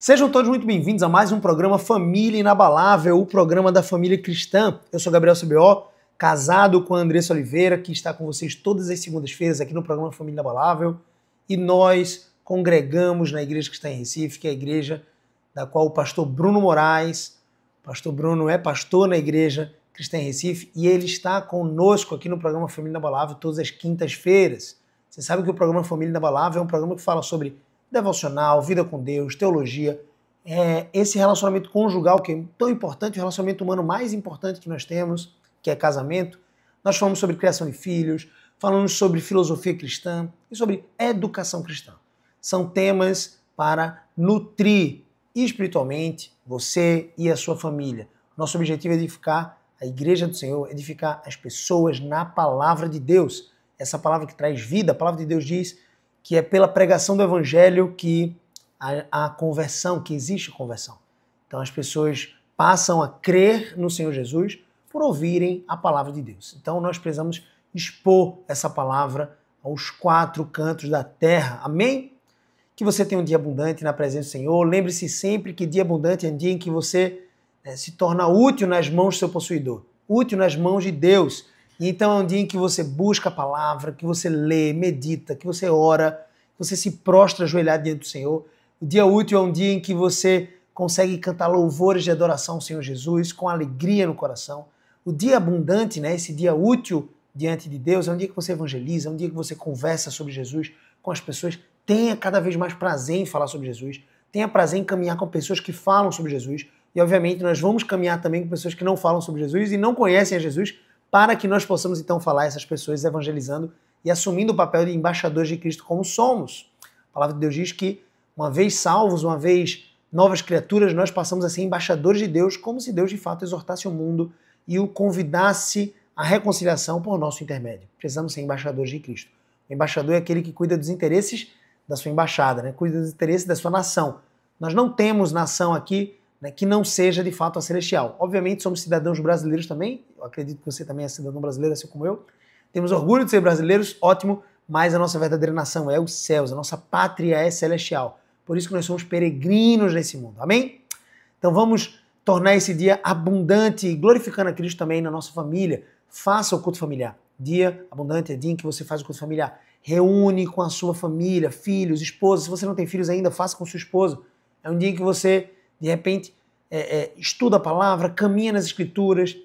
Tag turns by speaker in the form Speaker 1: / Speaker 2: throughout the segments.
Speaker 1: Sejam todos muito bem-vindos a mais um programa Família Inabalável, o programa da família cristã. Eu sou Gabriel CBO, casado com a Andressa Oliveira, que está com vocês todas as segundas-feiras aqui no programa Família Inabalável. E nós congregamos na igreja que está em Recife, que é a igreja da qual o pastor Bruno Moraes, o pastor Bruno é pastor na igreja cristã em Recife, e ele está conosco aqui no programa Família Inabalável todas as quintas-feiras. Você sabe que o programa Família Inabalável é um programa que fala sobre devocional, vida com Deus, teologia, esse relacionamento conjugal que é tão importante, o relacionamento humano mais importante que nós temos, que é casamento. Nós falamos sobre criação de filhos, falamos sobre filosofia cristã e sobre educação cristã. São temas para nutrir espiritualmente você e a sua família. Nosso objetivo é edificar a igreja do Senhor, edificar as pessoas na palavra de Deus. Essa palavra que traz vida, a palavra de Deus diz que é pela pregação do evangelho que a conversão, que existe conversão. Então as pessoas passam a crer no Senhor Jesus por ouvirem a palavra de Deus. Então nós precisamos expor essa palavra aos quatro cantos da terra. Amém? Que você tenha um dia abundante na presença do Senhor. Lembre-se sempre que dia abundante é um dia em que você se torna útil nas mãos do seu possuidor, útil nas mãos de Deus. E então é um dia em que você busca a palavra, que você lê, medita, que você ora, que você se prostra ajoelhado diante do Senhor. O dia útil é um dia em que você consegue cantar louvores de adoração ao Senhor Jesus com alegria no coração. O dia abundante, esse dia útil diante de Deus, é um dia que você evangeliza, é um dia que você conversa sobre Jesus com as pessoas. Tenha cada vez mais prazer em falar sobre Jesus. Tenha prazer em caminhar com pessoas que falam sobre Jesus. E obviamente nós vamos caminhar também com pessoas que não falam sobre Jesus e não conhecem a Jesus, para que nós possamos então falar a essas pessoas evangelizando e assumindo o papel de embaixadores de Cristo como somos. A palavra de Deus diz que uma vez salvos, uma vez novas criaturas, nós passamos a ser embaixadores de Deus, como se Deus de fato exortasse o mundo e o convidasse à reconciliação por nosso intermédio. Precisamos ser embaixadores de Cristo. O embaixador é aquele que cuida dos interesses da sua embaixada, cuida dos interesses da sua nação. Nós não temos nação aqui que não seja de fato a celestial. Obviamente somos cidadãos brasileiros também, eu acredito que você também é cidadão brasileiro, assim como eu. Temos orgulho de ser brasileiros, ótimo, mas a nossa verdadeira nação é os céus, a nossa pátria é celestial. Por isso que nós somos peregrinos nesse mundo, amém? Então vamos tornar esse dia abundante, glorificando a Cristo também na nossa família. Faça o culto familiar. Dia abundante é dia em que você faz o culto familiar. Reúne com a sua família, filhos, esposa. Se você não tem filhos ainda, faça com sua esposa. É um dia em que você de repente, estuda a palavra, caminha nas escrituras,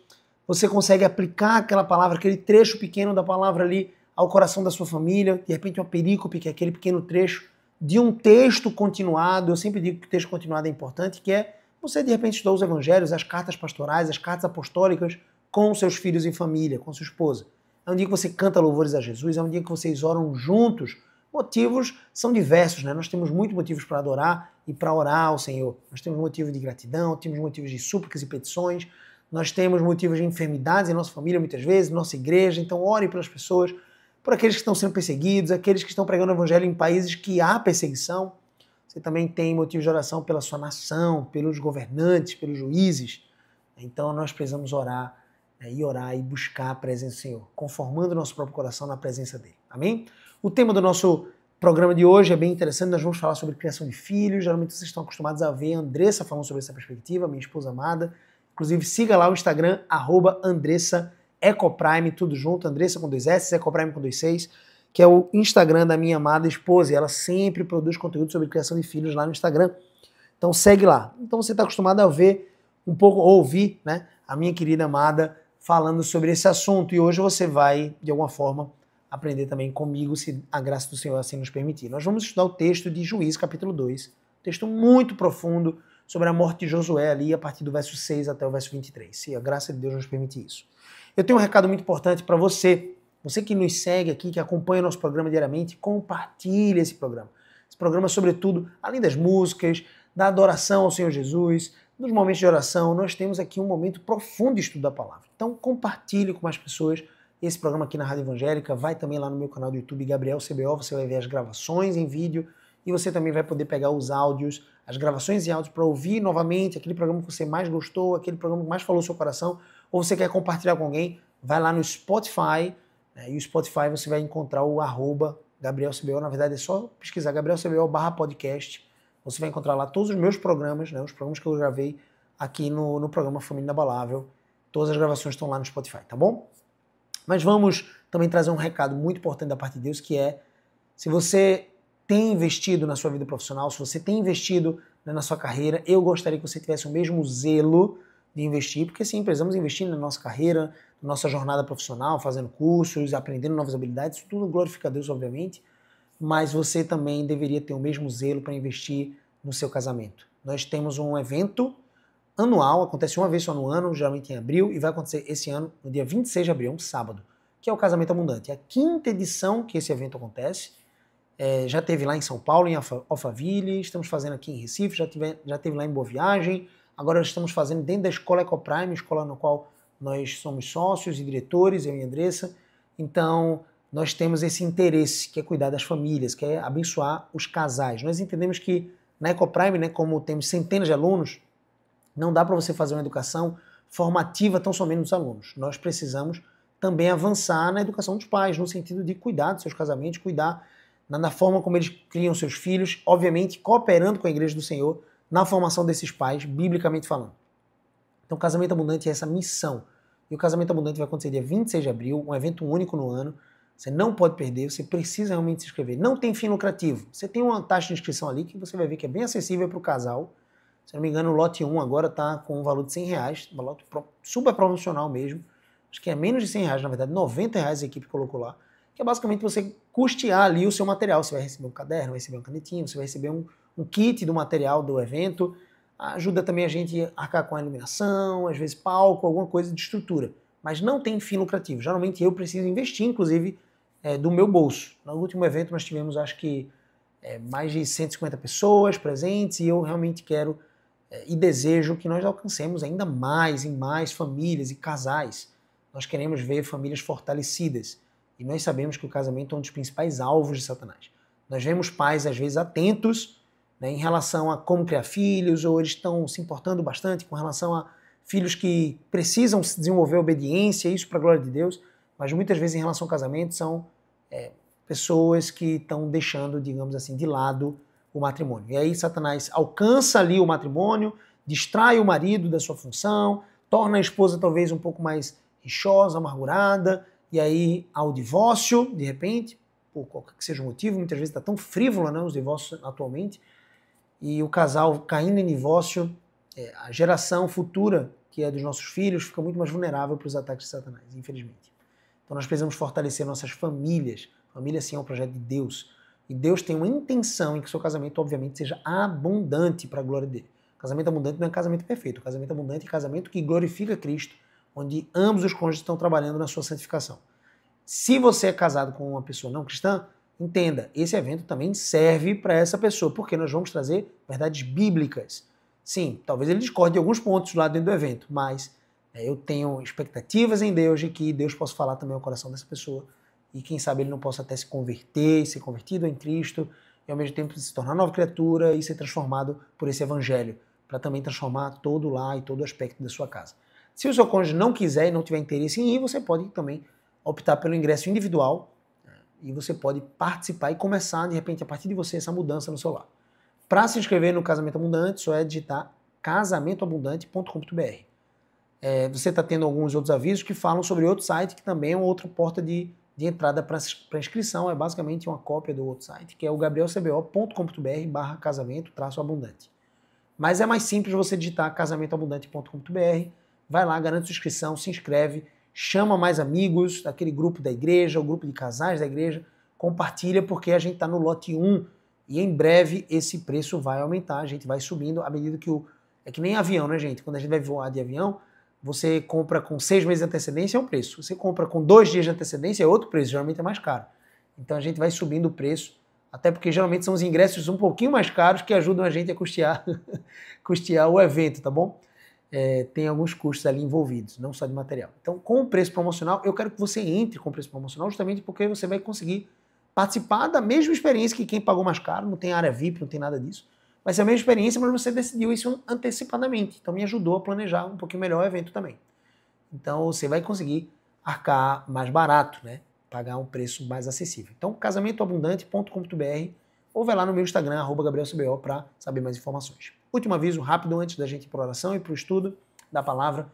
Speaker 1: você consegue aplicar aquela palavra, aquele trecho pequeno da palavra ali ao coração da sua família, de repente uma perícope, que é aquele pequeno trecho de um texto continuado. Eu sempre digo que o texto continuado é importante, que é você de repente estudar os evangelhos, as cartas pastorais, as cartas apostólicas com seus filhos em família, com sua esposa. É um dia que você canta louvores a Jesus, é um dia que vocês oram juntos. Motivos são diversos, Nós temos muitos motivos para adorar e para orar ao Senhor. Nós temos motivos de gratidão, temos motivos de súplicas e petições, nós temos motivos de enfermidades em nossa família, muitas vezes, em nossa igreja. Então ore pelas pessoas, por aqueles que estão sendo perseguidos, aqueles que estão pregando o evangelho em países que há perseguição. Você também tem motivos de oração pela sua nação, pelos governantes, pelos juízes. Então nós precisamos orar e buscar a presença do Senhor, conformando o nosso próprio coração na presença dele. Amém? O tema do nosso programa de hoje é bem interessante. Nós vamos falar sobre criação de filhos. Geralmente vocês estão acostumados a ver a Andressa falando sobre essa perspectiva, minha esposa amada. Inclusive, siga lá o Instagram, @AndressaEcoprime, tudo junto, Andressa com 2 S, Ecoprime com 2 Cs, que é o Instagram da minha amada esposa. E ela sempre produz conteúdo sobre criação de filhos lá no Instagram. Então segue lá. Então você está acostumado a ver um pouco, ouvir, a minha querida amada falando sobre esse assunto. E hoje você vai, de alguma forma, aprender também comigo, se a graça do Senhor assim nos permitir. Nós vamos estudar o texto de Juízes, capítulo 2, texto muito profundo sobre a morte de Josué ali, a partir do verso 6 até o verso 23, se a graça de Deus nos permitir isso. Eu tenho um recado muito importante para você que nos segue aqui, que acompanha o nosso programa diariamente, compartilhe esse programa. Esse programa, sobretudo, além das músicas, da adoração ao Senhor Jesus, nos momentos de oração, nós temos aqui um momento profundo de estudo da palavra. Então compartilhe com mais pessoas esse programa aqui na Rádio Evangélica. Vai também lá no meu canal do YouTube, Gabriel CBO, você vai ver as gravações em vídeo e você também vai poder pegar os áudios, as gravações em áudio para ouvir novamente aquele programa que você mais gostou, aquele programa que mais falou no seu coração, ou você quer compartilhar com alguém, vai lá no Spotify, e o Spotify você vai encontrar o @Gabriel CBO. Na verdade é só pesquisar Gabriel CBO /podcast, Você vai encontrar lá todos os meus programas, né, os programas que eu gravei aqui no programa Família Inabalável. Todas as gravações estão lá no Spotify, tá bom? Mas vamos também trazer um recado muito importante da parte de Deus, que é, se você tem investido na sua vida profissional, se você tem investido, né, na sua carreira, eu gostaria que você tivesse o mesmo zelo de investir, porque sim, precisamos investir na nossa carreira, na nossa jornada profissional, fazendo cursos, aprendendo novas habilidades, isso tudo glorifica a Deus, obviamente, mas você também deveria ter o mesmo zelo para investir no seu casamento. Nós temos um evento anual, acontece uma vez só no ano, geralmente em abril, e vai acontecer esse ano, no dia 26 de abril, um sábado, que é o Casamento Abundante. É a 5ª edição que esse evento acontece. Já teve lá em São Paulo, em Alphaville, estamos fazendo aqui em Recife, já teve lá em Boa Viagem, agora estamos fazendo dentro da escola Ecoprime, escola na qual nós somos sócios e diretores, eu e a Andressa. Então, nós temos esse interesse, que é cuidar das famílias, que é abençoar os casais. Nós entendemos que na Ecoprime, né, como temos centenas de alunos, não dá para você fazer uma educação formativa tão somente nos alunos. Nós precisamos também avançar na educação dos pais, no sentido de cuidar dos seus casamentos, cuidar na forma como eles criam seus filhos, obviamente cooperando com a Igreja do Senhor na formação desses pais, biblicamente falando. Então, o Casamento Abundante é essa missão. E o Casamento Abundante vai acontecer dia 26 de abril, um evento único no ano. Você não pode perder, você precisa realmente se inscrever. Não tem fim lucrativo. Você tem uma taxa de inscrição ali que você vai ver que é bem acessível para o casal. Se não me engano, o lote 1 agora está com um valor de R$100, um valor super promocional mesmo. Acho que é menos de R$100, na verdade, R$90 a equipe colocou lá. Que é basicamente você custear ali o seu material. Você vai receber um caderno, vai receber uma canetinha, você vai receber um kit do material do evento. Ajuda também a gente a arcar com a iluminação, às vezes palco, alguma coisa de estrutura. Mas não tem fim lucrativo. Geralmente eu preciso investir, inclusive, do meu bolso. No último evento nós tivemos, acho que, mais de 150 pessoas presentes e eu realmente quero e desejo que nós alcancemos ainda mais e mais famílias e casais. Nós queremos ver famílias fortalecidas. E nós sabemos que o casamento é um dos principais alvos de Satanás. Nós vemos pais, às vezes, atentos, né, em relação a como criar filhos, ou eles estão se importando bastante com relação a filhos que precisam se desenvolver obediência, isso para a glória de Deus, mas muitas vezes em relação ao casamento são pessoas que estão deixando, digamos assim, de lado o matrimônio. E aí Satanás alcança ali o matrimônio, distrai o marido da sua função, torna a esposa talvez um pouco mais rixosa, amargurada, e aí há o divórcio, de repente, por qualquer que seja o motivo, muitas vezes está tão frívola, né, os divórcios atualmente, e o casal caindo em divórcio, a geração futura, que é dos nossos filhos, fica muito mais vulnerável para os ataques de Satanás, infelizmente. Então nós precisamos fortalecer nossas famílias. Família, sim, é um projeto de Deus. E Deus tem uma intenção em que o seu casamento, obviamente, seja abundante para a glória dele. Casamento abundante não é casamento perfeito. Casamento abundante é casamento que glorifica Cristo, onde ambos os cônjuges estão trabalhando na sua santificação. Se você é casado com uma pessoa não cristã, entenda, esse evento também serve para essa pessoa, porque nós vamos trazer verdades bíblicas. Sim, talvez ele discorde de alguns pontos lá dentro do evento, mas eu tenho expectativas em Deus de que Deus possa falar também ao coração dessa pessoa e quem sabe ele não possa até se converter, ser convertido em Cristo e ao mesmo tempo se tornar nova criatura e ser transformado por esse evangelho, para também transformar todo lá e todo aspecto da sua casa. Se o seu cônjuge não quiser e não tiver interesse em ir, você pode também optar pelo ingresso individual e você pode participar e começar, de repente, a partir de você, essa mudança no seu lar. Para se inscrever no Casamento Abundante, só é digitar casamentoabundante.com.br. Você está tendo alguns outros avisos que falam sobre outro site, que também é uma outra porta de entrada para inscrição. É basicamente uma cópia do outro site, que é o gabrielcbo.com.br/casamento-abundante. Mas é mais simples você digitar casamentoabundante.com.br, vai lá, garante sua inscrição, se inscreve, chama mais amigos daquele grupo da igreja, o grupo de casais da igreja, compartilha, porque a gente está no lote 1 e em breve esse preço vai aumentar, a gente vai subindo à medida que é que nem avião, né, gente? Quando a gente vai voar de avião, você compra com 6 meses de antecedência, é um preço. Você compra com 2 dias de antecedência, é outro preço, geralmente é mais caro. Então a gente vai subindo o preço, até porque geralmente são os ingressos um pouquinho mais caros que ajudam a gente a custear o evento, tá bom? Tem alguns custos ali envolvidos, não só de material. Então, com o preço promocional, eu quero que você entre com o preço promocional justamente porque você vai conseguir participar da mesma experiência que quem pagou mais caro, não tem área VIP, não tem nada disso. Vai ser a mesma experiência, mas você decidiu isso antecipadamente. Então me ajudou a planejar um pouquinho melhor o evento também. Então você vai conseguir arcar mais barato, né? Pagar um preço mais acessível. Então casamentoabundante.com.br, ou vai lá no meu Instagram, @GabrielCBO, para saber mais informações. Último aviso rápido antes da gente ir para a oração e para o estudo da palavra,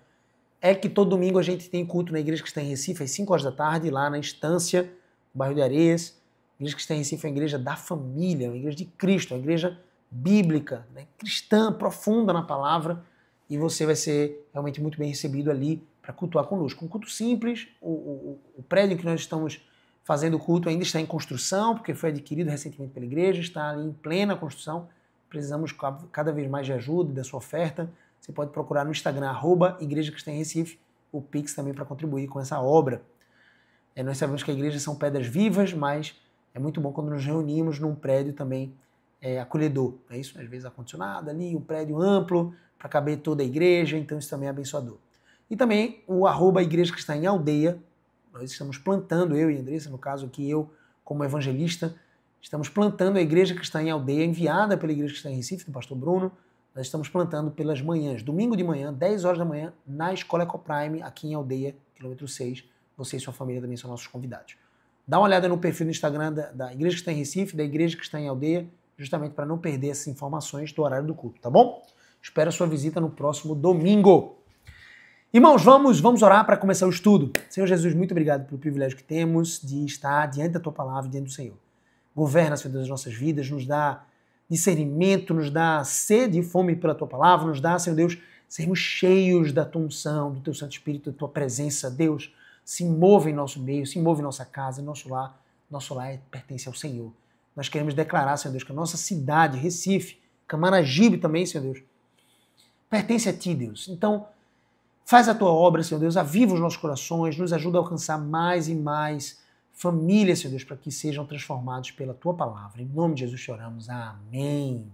Speaker 1: é que todo domingo a gente tem culto na Igreja Cristã em Recife, às 5 horas da tarde, lá na Estância, no bairro de Areias. A Igreja Cristã em Recife é uma igreja da família, uma igreja de Cristo, uma igreja bíblica, né? Cristã, profunda na palavra, e você vai ser realmente muito bem recebido ali para cultuar conosco. Um culto simples, o prédio em que nós estamos fazendo o culto ainda está em construção, porque foi adquirido recentemente pela igreja, está ali em plena construção, precisamos cada vez mais de ajuda, da sua oferta. Você pode procurar no Instagram, @Igreja Cristã em Recife, o Pix também para contribuir com essa obra. Nós sabemos que a igreja são pedras vivas, mas é muito bom quando nos reunimos num prédio também acolhedor. É isso? Às vezes ar-condicionado ali, um prédio amplo para caber toda a igreja, então isso também é abençoador. E também o @Igreja Cristã em Aldeia. Nós estamos plantando, eu e a Andressa, no caso aqui eu como evangelista, estamos plantando a Igreja Cristã em Aldeia, enviada pela Igreja Cristã em Recife, do pastor Bruno. Nós estamos plantando pelas manhãs, domingo de manhã, 10 horas da manhã, na Escola Ecoprime, aqui em Aldeia, quilômetro 6. Você e sua família também são nossos convidados. Dá uma olhada no perfil no Instagram da Igreja Cristã em Recife, da Igreja Cristã em Aldeia, justamente para não perder essas informações do horário do culto, tá bom? Espero a sua visita no próximo domingo. Irmãos, vamos orar para começar o estudo. Senhor Jesus, muito obrigado pelo privilégio que temos de estar diante da Tua Palavra, diante do Senhor. Governa, Senhor Deus, as nossas vidas, nos dá discernimento, nos dá sede e fome pela Tua Palavra, nos dá, Senhor Deus, sermos cheios da Tua unção, do Teu Santo Espírito, da Tua presença. Deus, se move em nosso meio, se move em nossa casa, em nosso lar. Nosso lar pertence ao Senhor. Nós queremos declarar, Senhor Deus, que a nossa cidade, Recife, Camaragibe também, Senhor Deus, pertence a Ti, Deus. Então, faz a Tua obra, Senhor Deus, aviva os nossos corações, nos ajuda a alcançar mais e mais famílias, Senhor Deus, para que sejam transformados pela Tua Palavra. Em nome de Jesus choramos. Amém.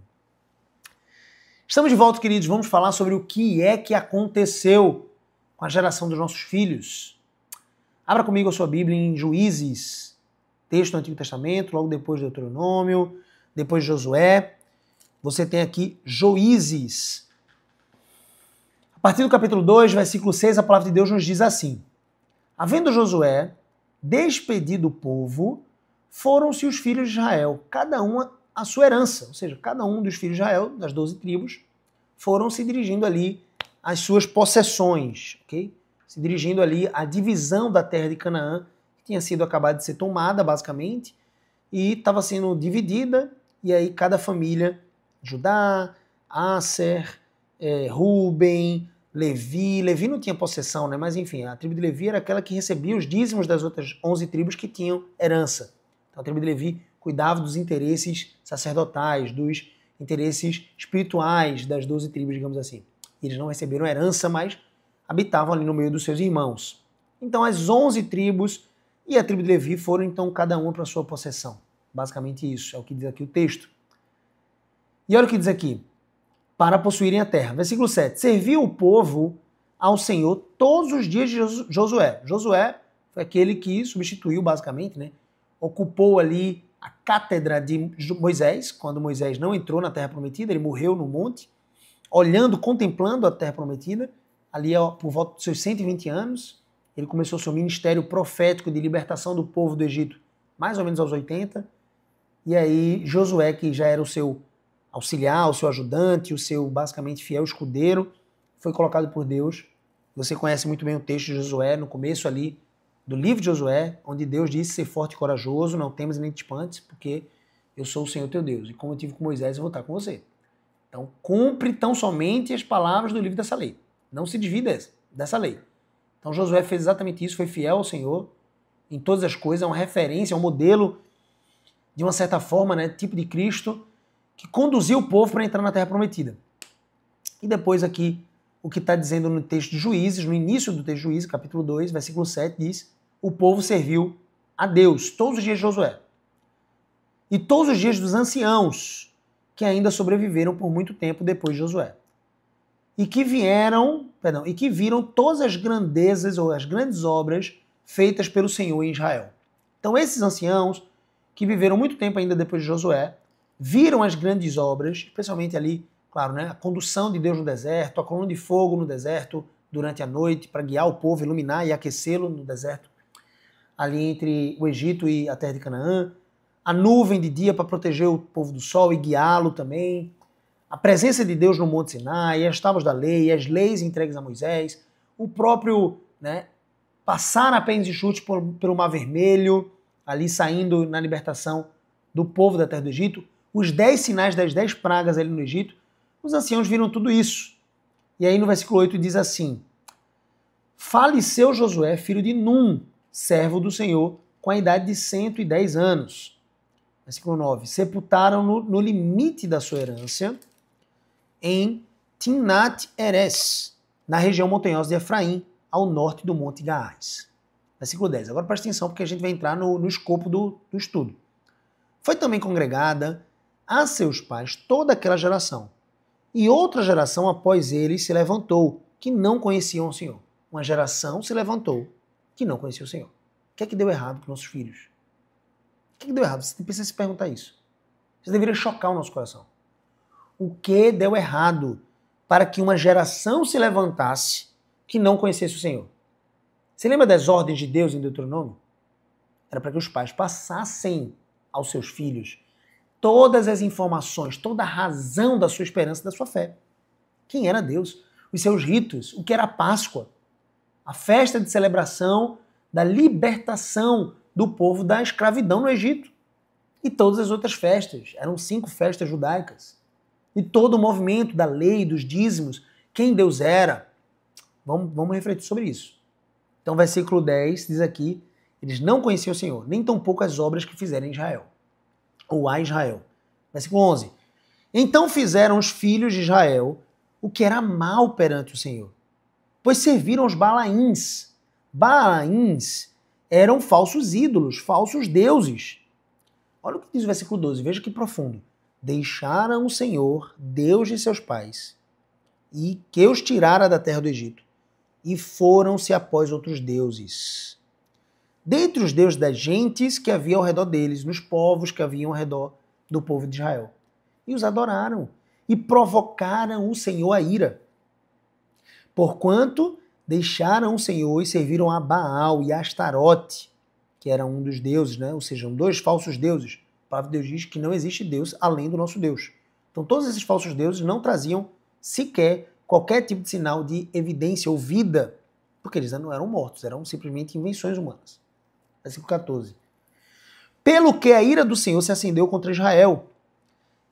Speaker 1: Estamos de volta, queridos. Vamos falar sobre o que é que aconteceu com a geração dos nossos filhos. Abra comigo a sua Bíblia em Juízes, texto do Antigo Testamento, logo depois de Deuteronômio, depois de Josué. Você tem aqui Juízes. A partir do capítulo 2, versículo 6, a palavra de Deus nos diz assim: Havendo Josué despedido o povo, foram-se os filhos de Israel, cada um a sua herança. Ou seja, cada um dos filhos de Israel, das 12 tribos, foram se dirigindo ali às suas possessões, ok? Se dirigindo ali à divisão da terra de Canaã, que tinha sido acabada de ser tomada, basicamente, e estava sendo dividida, e aí cada família, Judá, Aser, Ruben, Levi não tinha possessão, né? Mas enfim, a tribo de Levi era aquela que recebia os dízimos das outras 11 tribos que tinham herança. Então a tribo de Levi cuidava dos interesses sacerdotais, dos interesses espirituais das 12 tribos, digamos assim. Eles não receberam herança, mas habitavam ali no meio dos seus irmãos. Então as 11 tribos e a tribo de Levi foram então cada uma para a sua possessão. Basicamente isso, é o que diz aqui o texto. E olha o que diz aqui: para possuírem a terra. Versículo 7. Serviu o povo ao Senhor todos os dias de Josué. Josué foi aquele que substituiu, basicamente, né? Ocupou ali a cátedra de Moisés, quando Moisés não entrou na terra prometida, ele morreu no monte, olhando, contemplando a terra prometida, ali por volta dos seus 120 anos. Ele começou seu ministério profético de libertação do povo do Egito, mais ou menos aos 80. E aí Josué, que já era o seu auxiliar, o seu ajudante, o seu basicamente fiel escudeiro, foi colocado por Deus. Você conhece muito bem o texto de Josué, no começo ali do livro de Josué, onde Deus disse: ser forte e corajoso, não temas nem te espantes, porque eu sou o Senhor teu Deus, e como eu tive com Moisés, eu vou estar com você. Então cumpre tão somente as palavras do livro dessa lei. Não se desvie dessa lei. Então Josué fez exatamente isso, foi fiel ao Senhor em todas as coisas, é uma referência, é um modelo, de uma certa forma, né, tipo de Cristo, que conduziu o povo para entrar na Terra Prometida. E depois aqui, o que está dizendo no texto de Juízes, no início do texto de Juízes, capítulo 2, versículo 7, diz: o povo serviu a Deus todos os dias de Josué. E todos os dias dos anciãos, que ainda sobreviveram por muito tempo depois de Josué. E que viram todas as grandezas ou as grandes obras feitas pelo Senhor em Israel. Então esses anciãos, que viveram muito tempo ainda depois de Josué, viram as grandes obras, especialmente ali, claro, né, a condução de Deus no deserto, a coluna de fogo no deserto durante a noite para guiar o povo, iluminar e aquecê-lo no deserto, ali entre o Egito e a terra de Canaã, a nuvem de dia para proteger o povo do sol e guiá-lo também, a presença de Deus no Monte Sinai, as tábuas da lei, as leis entregues a Moisés, o próprio, né, passar a pés enxutos pelo Mar Vermelho, ali saindo na libertação do povo da terra do Egito, os 10 sinais das 10 pragas ali no Egito, os anciãos viram tudo isso. E aí no versículo 8 diz assim: faleceu Josué, filho de Num, servo do Senhor, com a idade de 110 anos. Versículo 9. Sepultaram-no no limite da sua herança, em Timnat-Heres, na região montanhosa de Efraim, ao norte do Monte Gaás. Versículo 10. Agora presta atenção, porque a gente vai entrar no escopo do estudo. Foi também congregada a seus pais toda aquela geração, e outra geração após eles se levantou, que não conheciam o Senhor. Uma geração se levantou, que não conhecia o Senhor. O que é que deu errado com nossos filhos? O que é que deu errado? Você precisa se perguntar isso. Isso deveria chocar o nosso coração. O que deu errado para que uma geração se levantasse que não conhecesse o Senhor? Você lembra das ordens de Deus em Deuteronômio? Era para que os pais passassem aos seus filhos todas as informações, toda a razão da sua esperança, da sua fé. Quem era Deus? Os seus ritos, o que era a Páscoa, a festa de celebração da libertação do povo da escravidão no Egito. E todas as outras festas. Eram 5 festas judaicas. E todo o movimento da lei, dos dízimos, quem Deus era. Vamos refletir sobre isso. Então, versículo 10 diz aqui: eles não conheciam o Senhor, nem tampouco as obras que fizeram em Israel, ou a Israel. Versículo 11. Então fizeram os filhos de Israel o que era mal perante o Senhor, pois serviram os Balaíns. Balaíns eram falsos ídolos, falsos deuses. Olha o que diz o versículo 12, veja que profundo. Deixaram o Senhor, Deus de seus pais, e que os tirara da terra do Egito, e foram-se após outros deuses. Dentre os deuses das gentes que havia ao redor deles, nos povos que haviam ao redor do povo de Israel. E os adoraram, e provocaram o Senhor a ira. Porquanto deixaram o Senhor e serviram a Baal e a Astarote, que era um dos deuses, né? Ou seja, 2 falsos deuses. A palavra de Deus diz que não existe Deus além do nosso Deus. Então todos esses falsos deuses não traziam sequer qualquer tipo de sinal de evidência ou vida, porque eles não eram mortos, eram simplesmente invenções humanas. Versículo 14. Pelo que a ira do Senhor se acendeu contra Israel,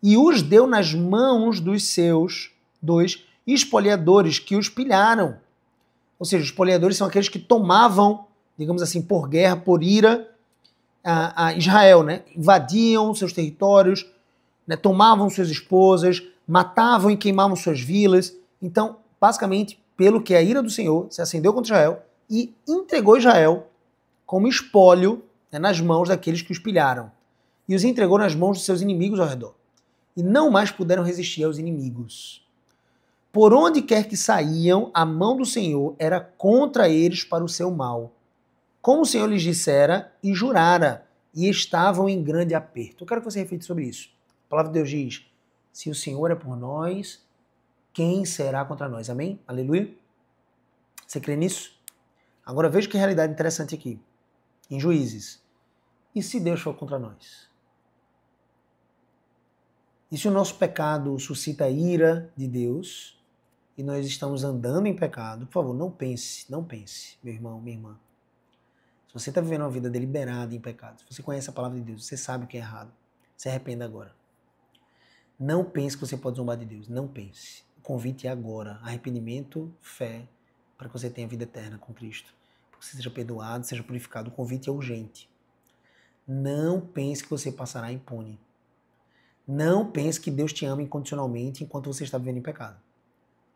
Speaker 1: e os deu nas mãos dos seus 2 espoliadores que os pilharam. Ou seja, os espoliadores são aqueles que tomavam, digamos assim, por guerra, por ira, a Israel, né? Invadiam seus territórios, né? Tomavam suas esposas, matavam e queimavam suas vilas. Então, basicamente, pelo que a ira do Senhor se acendeu contra Israel e entregou Israel como espólio, né, nas mãos daqueles que os pilharam. E os entregou nas mãos de seus inimigos ao redor. E não mais puderam resistir aos inimigos. Por onde quer que saíam, a mão do Senhor era contra eles para o seu mal. Como o Senhor lhes dissera e jurara, e estavam em grande aperto. Eu quero que você reflita sobre isso. A palavra de Deus diz: se o Senhor é por nós, quem será contra nós? Amém? Aleluia? Você crê nisso? Agora veja que realidade interessante aqui. Em Juízes. E se Deus for contra nós? E se o nosso pecado suscita a ira de Deus e nós estamos andando em pecado? Por favor, não pense, meu irmão, minha irmã. Se você está vivendo uma vida deliberada em pecado, se você conhece a palavra de Deus, você sabe o que é errado, se arrependa agora. Não pense que você pode zombar de Deus, não pense. O convite é agora, arrependimento, fé, para que você tenha vida eterna com Cristo. Para que você seja perdoado, seja purificado. O convite é urgente. Não pense que você passará impune. Não pense que Deus te ama incondicionalmente enquanto você está vivendo em pecado.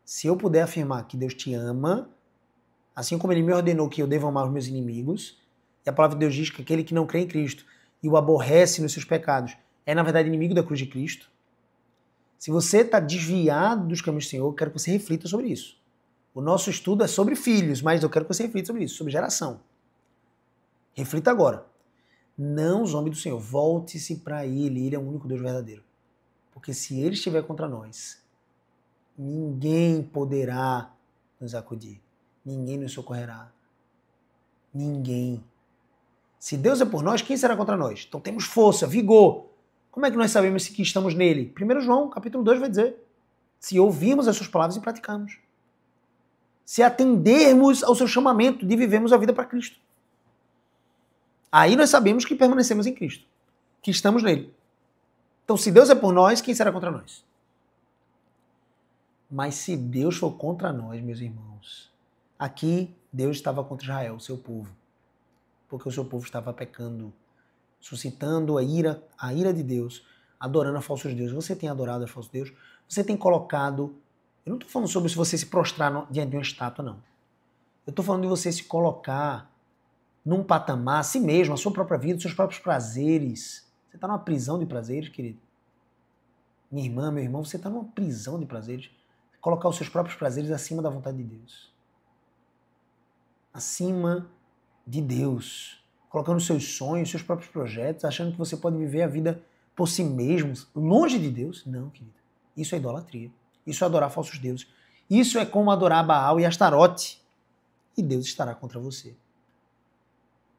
Speaker 1: Se eu puder afirmar que Deus te ama, assim como Ele me ordenou que eu devo amar os meus inimigos, e a palavra de Deus diz que aquele que não crê em Cristo e o aborrece nos seus pecados é, na verdade, inimigo da cruz de Cristo. Se você está desviado dos caminhos do Senhor, eu quero que você reflita sobre isso. O nosso estudo é sobre filhos, mas eu quero que você reflita sobre isso, sobre geração. Reflita agora. Não zombe do Senhor. Volte-se para Ele. Ele é o único Deus verdadeiro. Porque se Ele estiver contra nós, ninguém poderá nos acudir. Ninguém nos socorrerá. Ninguém. Se Deus é por nós, quem será contra nós? Então temos força, vigor. Como é que nós sabemos que estamos nele? 1 João, capítulo 2, vai dizer. Se ouvirmos as suas palavras e praticamos. Se atendermos ao seu chamamento de vivermos a vida para Cristo. Aí nós sabemos que permanecemos em Cristo. Que estamos nele. Então, se Deus é por nós, quem será contra nós? Mas se Deus for contra nós, meus irmãos, aqui Deus estava contra Israel, o seu povo. Porque o seu povo estava pecando, suscitando a ira de Deus, adorando a falsos deuses. Você tem adorado a falsos deuses? Você tem colocado... Eu não estou falando sobre se você se prostrar diante de uma estátua, não. Eu estou falando de você se colocar num patamar, a si mesmo, a sua própria vida, os seus próprios prazeres. Você está numa prisão de prazeres, querido? Minha irmã, meu irmão, você está numa prisão de prazeres. Colocar os seus próprios prazeres acima da vontade de Deus. Acima de Deus. Colocando os seus sonhos, seus próprios projetos, achando que você pode viver a vida por si mesmo, longe de Deus. Não, querido. Isso é idolatria. Isso é adorar falsos deuses. Isso é como adorar Baal e Astarote. E Deus estará contra você.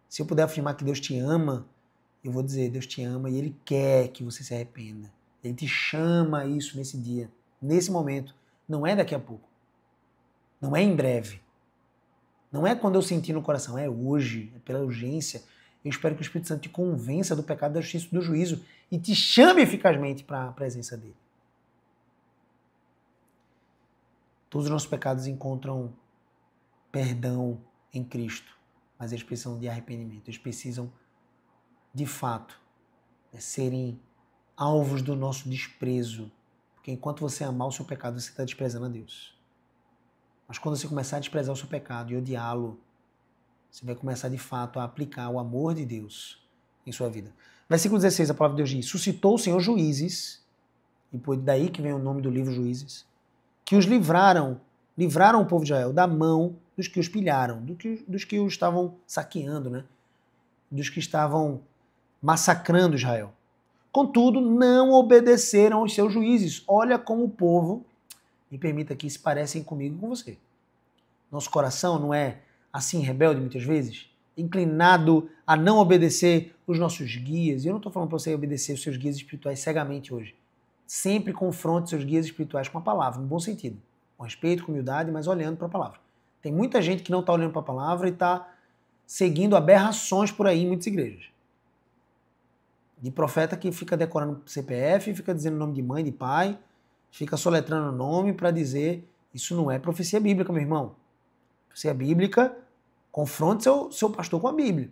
Speaker 1: Se eu puder afirmar que Deus te ama, eu vou dizer, Deus te ama e Ele quer que você se arrependa. Ele te chama a isso nesse dia, nesse momento. Não é daqui a pouco. Não é em breve. Não é quando eu sentir no coração, é hoje, é pela urgência. Eu espero que o Espírito Santo te convença do pecado, da justiça e do juízo e te chame eficazmente para a presença dele. Todos os nossos pecados encontram perdão em Cristo, mas eles precisam de arrependimento. Eles precisam, de fato, serem alvos do nosso desprezo. Porque enquanto você amar o seu pecado, você está desprezando a Deus. Mas quando você começar a desprezar o seu pecado e odiá-lo, você vai começar, de fato, a aplicar o amor de Deus em sua vida. Versículo 16, a palavra de Deus diz: suscitou o Senhor juízes, e foi daí que vem o nome do livro Juízes, que os livraram o povo de Israel da mão dos que os pilharam, dos que os estavam saqueando, né? Dos que estavam massacrando Israel. Contudo, não obedeceram aos seus juízes. Olha como o povo, me permita aqui, se parecem comigo e com você. Nosso coração não é assim rebelde muitas vezes? Inclinado a não obedecer os nossos guias. E eu não estou falando para você obedecer os seus guias espirituais cegamente hoje. Sempre confronte seus guias espirituais com a palavra, no bom sentido. Com respeito, com humildade, mas olhando para a palavra. Tem muita gente que não está olhando para a palavra e está seguindo aberrações por aí em muitas igrejas. De profeta que fica decorando CPF, fica dizendo nome de mãe, de pai, fica soletrando o nome para dizer, isso não é profecia bíblica, meu irmão. Profecia bíblica, confronte seu pastor com a Bíblia.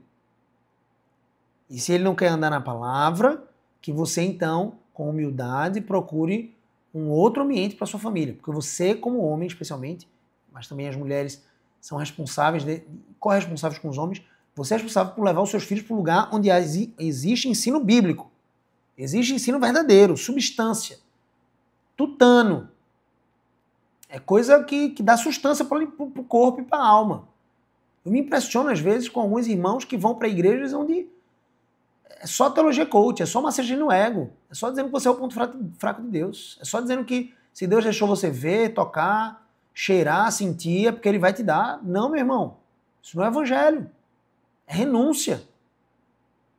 Speaker 1: E se ele não quer andar na palavra, que você então, com humildade, procure um outro ambiente para sua família. Porque você, como homem especialmente, mas também as mulheres são responsáveis, corresponsáveis com os homens, você é responsável por levar os seus filhos para um lugar onde existe ensino bíblico. Existe ensino verdadeiro, substância. Tutano. É coisa que dá sustância para o corpo e para a alma. Eu me impressiono às vezes com alguns irmãos que vão para igrejas onde é só teologia coach, é só massagem no ego, é só dizendo que você é o ponto fraco de Deus, é só dizendo que se Deus deixou você ver, tocar, cheirar, sentir, é porque Ele vai te dar. Não, meu irmão, isso não é evangelho, é renúncia.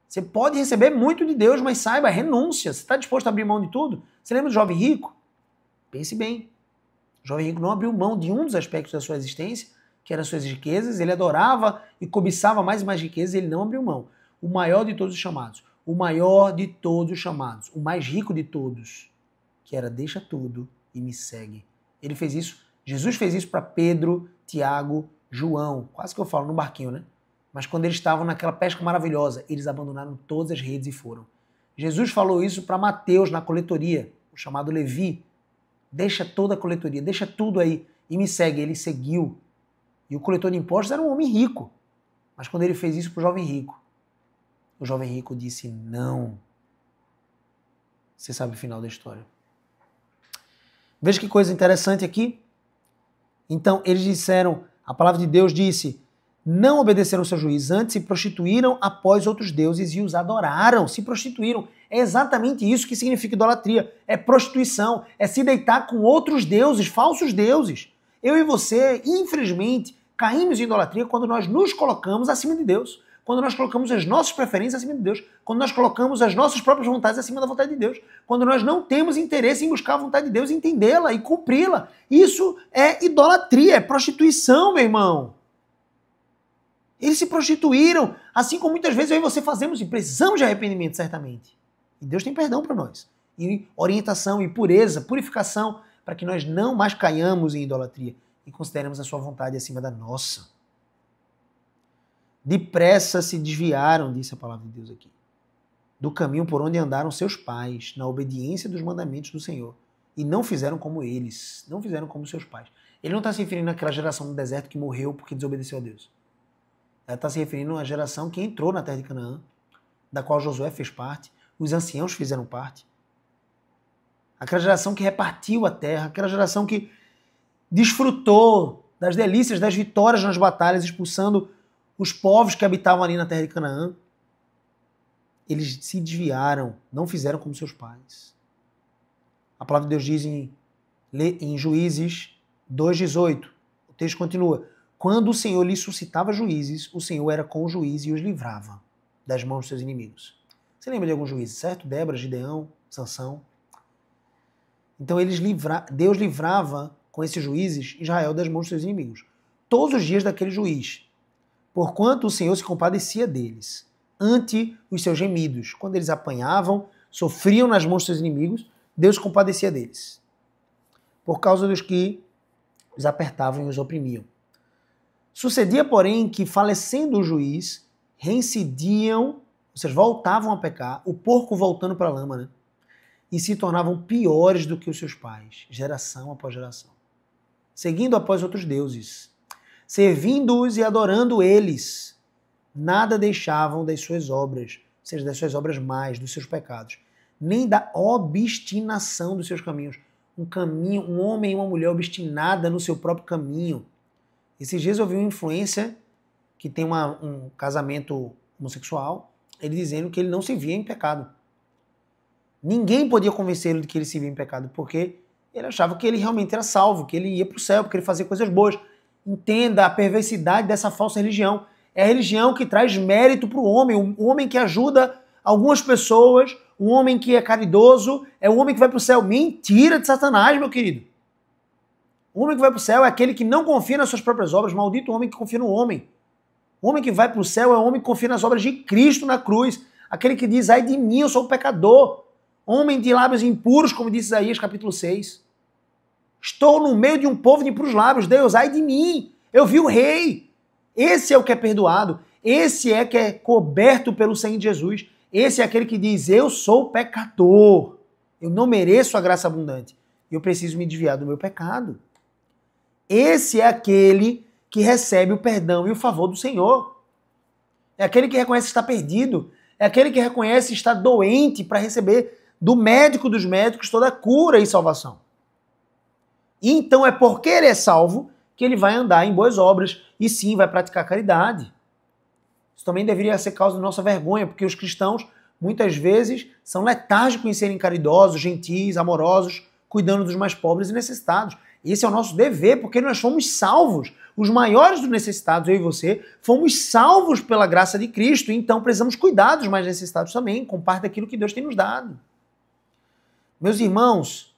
Speaker 1: Você pode receber muito de Deus, mas saiba, é renúncia. Você está disposto a abrir mão de tudo? Você lembra do jovem rico? Pense bem. O jovem rico não abriu mão de um dos aspectos da sua existência, que eram as suas riquezas. Ele adorava e cobiçava mais e mais riquezas, e ele não abriu mão. O maior de todos os chamados. O maior de todos os chamados. O mais rico de todos. Que era, deixa tudo e me segue. Ele fez isso. Jesus fez isso para Pedro, Tiago, João. Quase que eu falo no barquinho, né? Mas quando eles estavam naquela pesca maravilhosa, eles abandonaram todas as redes e foram. Jesus falou isso para Mateus na coletoria, o chamado Levi. Deixa toda a coletoria, deixa tudo aí e me segue. Ele seguiu. E o coletor de impostos era um homem rico. Mas quando ele fez isso para o jovem rico disse não. Você sabe o final da história. Veja que coisa interessante aqui. Então, eles disseram, a palavra de Deus disse, não obedeceram ao seu juiz, antes se prostituíram após outros deuses e os adoraram, se prostituíram. É exatamente isso que significa idolatria. É prostituição, é se deitar com outros deuses, falsos deuses. Eu e você, infelizmente, caímos em idolatria quando nós nos colocamos acima de Deus. quando nós colocamos as nossas preferências acima de Deus, quando nós colocamos as nossas próprias vontades acima da vontade de Deus, quando nós não temos interesse em buscar a vontade de Deus, entendê-la e cumpri-la. Isso é idolatria, é prostituição, meu irmão. Eles se prostituíram, assim como muitas vezes eu e você fazemos, e precisamos de arrependimento, certamente. E Deus tem perdão para nós. E orientação, e pureza, purificação, para que nós não mais caiamos em idolatria e consideremos a sua vontade acima da nossa. Depressa se desviaram, disse a palavra de Deus aqui, do caminho por onde andaram seus pais, na obediência dos mandamentos do Senhor. E não fizeram como eles, não fizeram como seus pais. Ele não está se referindo àquela geração do deserto que morreu porque desobedeceu a Deus. Ela está se referindo à geração que entrou na terra de Canaã, da qual Josué fez parte, os anciãos fizeram parte. Aquela geração que repartiu a terra, aquela geração que desfrutou das delícias, das vitórias nas batalhas, expulsando os povos que habitavam ali na terra de Canaã. Eles se desviaram, não fizeram como seus pais. A palavra de Deus diz em Juízes 2,18, o texto continua, quando o Senhor lhe suscitava juízes, o Senhor era com o juiz e os livrava das mãos dos seus inimigos. Você lembra de alguns juízes, certo? Débora, Gideão, Sansão. Então Deus livrava com esses juízes Israel das mãos dos seus inimigos. Todos os dias daquele juiz. Porquanto o Senhor se compadecia deles, ante os seus gemidos. Quando eles apanhavam, sofriam nas mãos dos seus inimigos, Deus se compadecia deles. Por causa dos que os apertavam e os oprimiam. Sucedia, porém, que falecendo o juiz, reincidiam, ou seja, voltavam a pecar, o porco voltando para a lama, né? E se tornavam piores do que os seus pais, geração após geração, seguindo após outros deuses, servindo-os e adorando eles, nada deixavam das suas obras, ou seja, das suas obras mais, dos seus pecados, nem da obstinação dos seus caminhos. Um homem e uma mulher obstinada no seu próprio caminho. Esses dias eu vi uma influencer que tem um casamento homossexual, ele dizendo que ele não se via em pecado. Ninguém podia convencê-lo de que ele se via em pecado, porque ele achava que ele realmente era salvo, que ele ia para o céu, porque ele fazia coisas boas. Entenda a perversidade dessa falsa religião. É a religião que traz mérito para o homem que ajuda algumas pessoas, um homem que é caridoso, é o homem que vai para o céu. Mentira de Satanás, meu querido. O homem que vai para o céu é aquele que não confia nas suas próprias obras. Maldito o homem que confia no homem. O homem que vai para o céu é o homem que confia nas obras de Cristo na cruz. Aquele que diz, ai de mim, eu sou um pecador. Homem de lábios impuros, como diz Isaías capítulo 6. Estou no meio de um povo de impuros lábios. Deus, ai de mim, eu vi o rei. Esse é o que é perdoado. Esse é que é coberto pelo sangue de Jesus. Esse é aquele que diz, eu sou pecador. Eu não mereço a graça abundante. Eu preciso me desviar do meu pecado. Esse é aquele que recebe o perdão e o favor do Senhor. É aquele que reconhece que está perdido. É aquele que reconhece que está doente para receber do médico dos médicos toda a cura e salvação. E então é porque ele é salvo que ele vai andar em boas obras e sim vai praticar caridade. Isso também deveria ser causa de nossa vergonha, porque os cristãos muitas vezes são letárgicos em serem caridosos, gentis, amorosos, cuidando dos mais pobres e necessitados. Esse é o nosso dever, porque nós fomos salvos. Os maiores dos necessitados, eu e você, fomos salvos pela graça de Cristo, então precisamos cuidar dos mais necessitados também, com parte daquilo que Deus tem nos dado. Meus irmãos,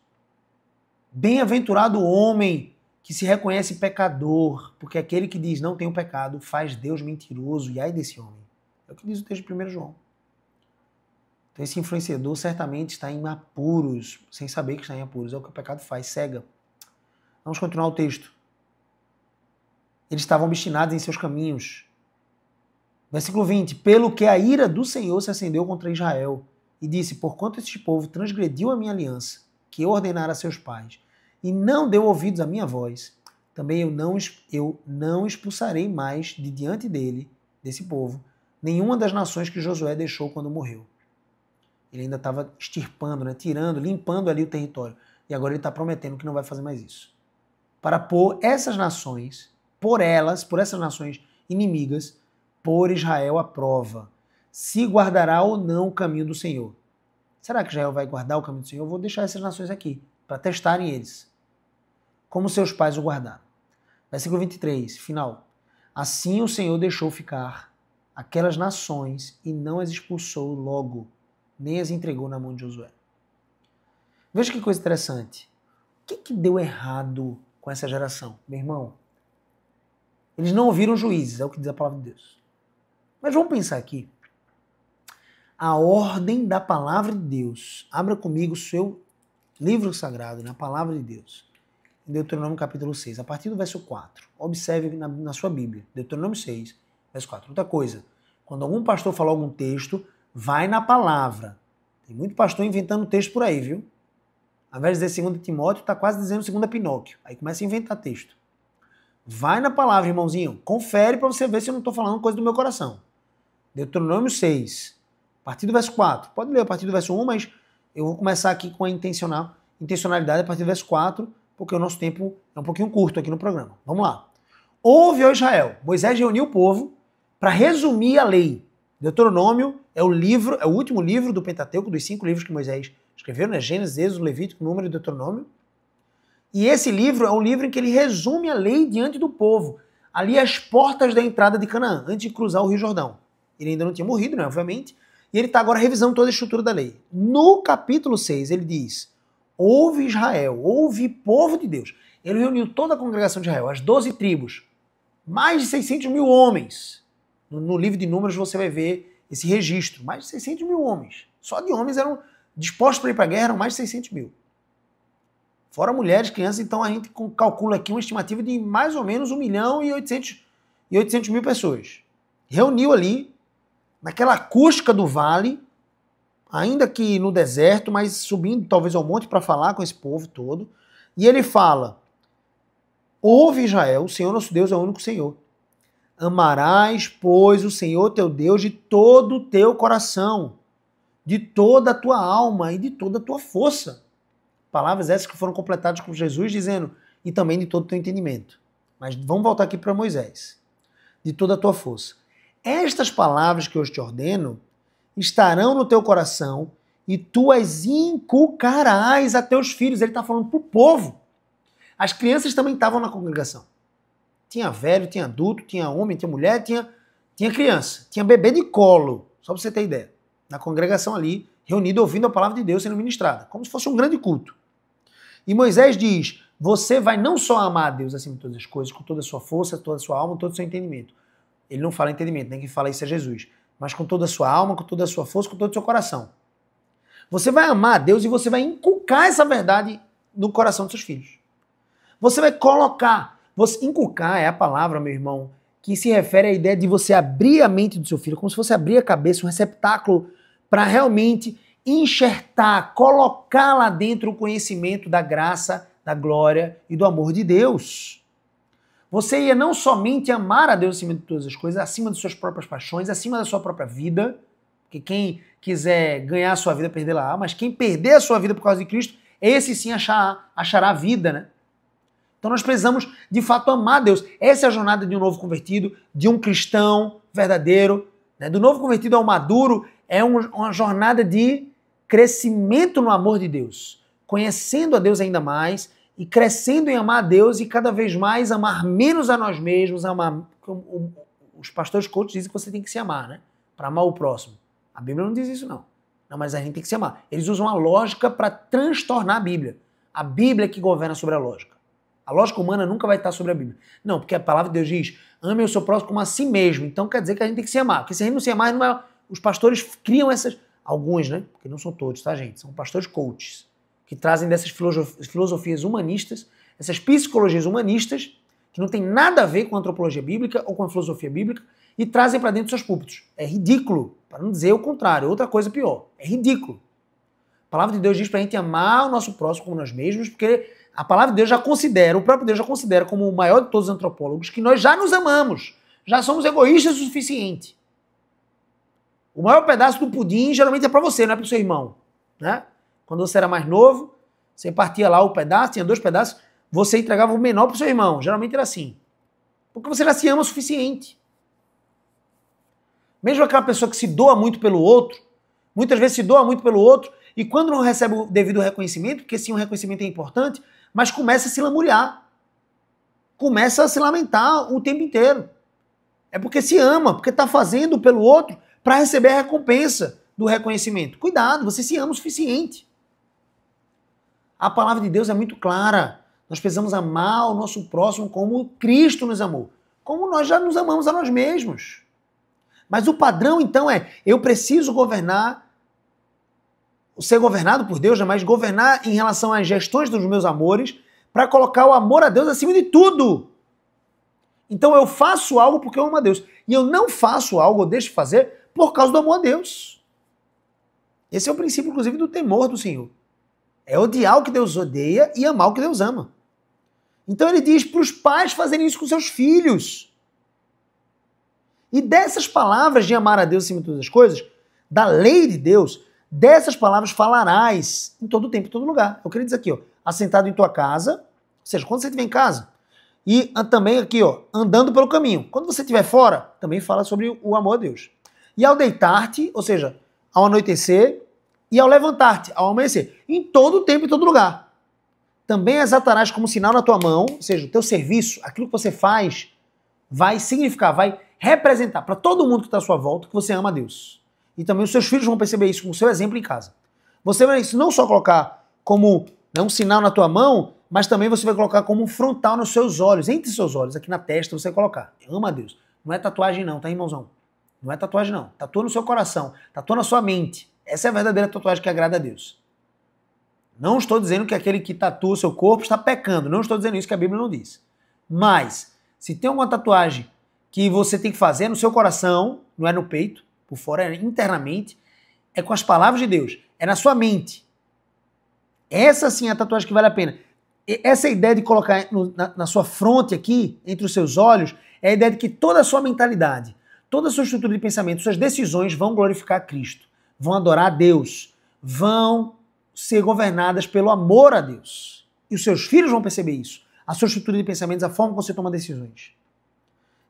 Speaker 1: bem-aventurado o homem que se reconhece pecador, porque aquele que diz não tenho pecado faz Deus mentiroso, e ai desse homem. É o que diz o texto de 1 João. Então esse influenciador certamente está em apuros, sem saber que está em apuros. É o que o pecado faz, cega. Vamos continuar o texto. Eles estavam obstinados em seus caminhos. Versículo 20. Pelo que a ira do Senhor se acendeu contra Israel, e disse, porquanto este povo transgrediu a minha aliança, que eu ordenara a seus pais, e não deu ouvidos à minha voz, também eu não expulsarei mais de diante dele, desse povo, nenhuma das nações que Josué deixou quando morreu. Ele ainda estava extirpando, né, tirando, limpando ali o território. E agora ele está prometendo que não vai fazer mais isso. Para pôr essas nações, por essas nações inimigas, por Israel à prova. Se guardará ou não o caminho do Senhor. Será que Israel vai guardar o caminho do Senhor? Eu vou deixar essas nações aqui, para testarem eles. Como seus pais o guardaram. Versículo 23, final. Assim o Senhor deixou ficar aquelas nações e não as expulsou logo, nem as entregou na mão de Josué. Veja que coisa interessante. O que deu errado com essa geração? Meu irmão, eles não ouviram juízes, é o que diz a palavra de Deus. Mas vamos pensar aqui. A ordem da palavra de Deus. Abra comigo o seu livro sagrado, na palavra de Deus. Em Deuteronômio capítulo 6, a partir do verso 4. Observe na sua Bíblia. Deuteronômio 6, verso 4. Outra coisa, quando algum pastor falar algum texto, vai na palavra. Tem muito pastor inventando texto por aí, viu? Ao invés de dizer 2 Timóteo, está quase dizendo 2 Pinóquio. Aí começa a inventar texto. Vai na palavra, irmãozinho. Confere para você ver se eu não estou falando coisa do meu coração. Deuteronômio 6, a partir do verso 4. Pode ler a partir do verso 1, mas eu vou começar aqui com a intencionalidade a partir do verso 4, porque o nosso tempo é um pouquinho curto aqui no programa. Vamos lá. Ouve, ó Israel. Moisés reuniu o povo para resumir a lei. Deuteronômio é o último livro do Pentateuco, dos 5 livros que Moisés escreveu, né? Gênesis, Êxodo, Levítico, Número e Deuteronômio. E esse livro é um livro em que ele resume a lei diante do povo, ali às portas da entrada de Canaã, antes de cruzar o Rio Jordão. Ele ainda não tinha morrido, né, obviamente, e ele está agora revisando toda a estrutura da lei. No capítulo 6, ele diz: ouve Israel, ouve povo de Deus. Ele reuniu toda a congregação de Israel, as 12 tribos, mais de 600 mil homens. No livro de Números você vai ver esse registro, mais de 600 mil homens. Só de homens eram dispostos para ir para a guerra, eram mais de 600 mil. Fora mulheres, crianças, então a gente calcula aqui uma estimativa de mais ou menos 1.800.000 pessoas. Reuniu ali, naquela acústica do vale, ainda que no deserto, mas subindo talvez ao monte para falar com esse povo todo. E ele fala: ouve Israel, o Senhor nosso Deus é o único Senhor. Amarás, pois, o Senhor teu Deus de todo o teu coração, de toda a tua alma e de toda a tua força. Palavras essas que foram completadas com Jesus dizendo: e também de todo o teu entendimento. Mas vamos voltar aqui para Moisés. De toda a tua força. Estas palavras que eu te ordeno estarão no teu coração e tu as inculcarás a teus filhos. Ele está falando para o povo. As crianças também estavam na congregação. Tinha velho, tinha adulto, tinha homem, tinha mulher, tinha criança. Tinha bebê de colo, só para você ter ideia. Na congregação ali, reunido, ouvindo a palavra de Deus sendo ministrada. Como se fosse um grande culto. E Moisés diz: você vai não só amar a Deus acima de todas as coisas, com toda a sua força, toda a sua alma, todo o seu entendimento. Ele não fala entendimento, nem quem fala isso é Jesus. Mas com toda a sua alma, com toda a sua força, com todo o seu coração. Você vai amar a Deus e você vai inculcar essa verdade no coração dos seus filhos. Você vai colocar. Inculcar é a palavra, meu irmão, que se refere à ideia de você abrir a mente do seu filho, como se fosse abrir a cabeça, um receptáculo, para realmente enxertar, colocar lá dentro o conhecimento da graça, da glória e do amor de Deus. Você ia não somente amar a Deus acima de todas as coisas, acima de suas próprias paixões, acima da sua própria vida, porque quem quiser ganhar a sua vida, perdê-la, mas quem perder a sua vida por causa de Cristo, esse sim achará a vida, né? Então nós precisamos, de fato, amar a Deus. Essa é a jornada de um novo convertido, de um cristão verdadeiro, né? Do novo convertido ao maduro, é uma jornada de crescimento no amor de Deus, conhecendo a Deus ainda mais e crescendo em amar a Deus e cada vez mais amar menos a nós mesmos, amar. Os pastores coaches dizem que você tem que se amar, né? Para amar o próximo. A Bíblia não diz isso, não. Não, mas a gente tem que se amar. Eles usam a lógica para transtornar a Bíblia. A Bíblia é que governa sobre a lógica. A lógica humana nunca vai estar sobre a Bíblia. Não, porque a palavra de Deus diz: ame o seu próximo como a si mesmo. Então quer dizer que a gente tem que se amar. Porque se a gente não se amar, não é... Os pastores criam essas... Alguns, né? Porque não são todos, tá, gente? São pastores coaches, que trazem dessas filosofias humanistas, essas psicologias humanistas, que não tem nada a ver com a antropologia bíblica ou com a filosofia bíblica, e trazem para dentro dos seus púlpitos. É ridículo, para não dizer o contrário, outra coisa pior. É ridículo. A palavra de Deus diz para a gente amar o nosso próximo como nós mesmos, porque a palavra de Deus já considera, o próprio Deus já considera como o maior de todos os antropólogos, que nós já nos amamos, já somos egoístas o suficiente. O maior pedaço do pudim geralmente é para você, não é para o seu irmão, né? Quando você era mais novo, você partia lá o pedaço, tinha 2 pedaços, você entregava o menor para o seu irmão. Geralmente era assim. Porque você já se ama o suficiente. Mesmo aquela pessoa que se doa muito pelo outro, muitas vezes se doa muito pelo outro, e quando não recebe o devido reconhecimento, porque sim, o reconhecimento é importante, mas começa a se lamuriar. Começa a se lamentar o tempo inteiro. É porque se ama, porque está fazendo pelo outro para receber a recompensa do reconhecimento. Cuidado, você se ama o suficiente. A palavra de Deus é muito clara. Nós precisamos amar o nosso próximo como Cristo nos amou. Como nós já nos amamos a nós mesmos. Mas o padrão, então, é eu preciso governar, ser governado por Deus, mas governar em relação às gestões dos meus amores para colocar o amor a Deus acima de tudo. Então eu faço algo porque eu amo a Deus. E eu não faço algo ou deixo de fazer por causa do amor a Deus. Esse é o princípio, inclusive, do temor do Senhor. É odiar o que Deus odeia e amar o que Deus ama. Então ele diz para os pais fazerem isso com seus filhos. E dessas palavras de amar a Deus acima de todas as coisas, da lei de Deus, dessas palavras falarás em todo tempo, em todo lugar. Eu queria dizer aqui, ó, assentado em tua casa, ou seja, quando você estiver em casa, e também aqui, ó, andando pelo caminho. Quando você estiver fora, também fala sobre o amor a Deus. E ao deitar-te, ou seja, ao anoitecer, e ao levantar-te, ao amanhecer, em todo tempo e todo lugar. Também exaltarás como sinal na tua mão, ou seja, o teu serviço, aquilo que você faz, vai significar, vai representar para todo mundo que está à sua volta que você ama a Deus. E também os seus filhos vão perceber isso com o seu exemplo em casa. Você vai não só colocar como um sinal na tua mão, mas também você vai colocar como um frontal nos seus olhos, entre seus olhos, aqui na testa você vai colocar. Ama a Deus. Não é tatuagem não, tá, irmãozão? Não é tatuagem não. Tatua no seu coração, tatua na sua mente. Essa é a verdadeira tatuagem que agrada a Deus. Não estou dizendo que aquele que tatua o seu corpo está pecando. Não estou dizendo isso, que a Bíblia não diz. Mas, se tem alguma tatuagem que você tem que fazer no seu coração, não é no peito, por fora, é internamente, é com as palavras de Deus. É na sua mente. Essa sim é a tatuagem que vale a pena. Essa ideia de colocar na sua fronte aqui, entre os seus olhos, é a ideia de que toda a sua mentalidade, toda a sua estrutura de pensamento, suas decisões vão glorificar a Cristo. Vão adorar a Deus, vão ser governadas pelo amor a Deus. E os seus filhos vão perceber isso. A sua estrutura de pensamentos, a forma como você toma decisões.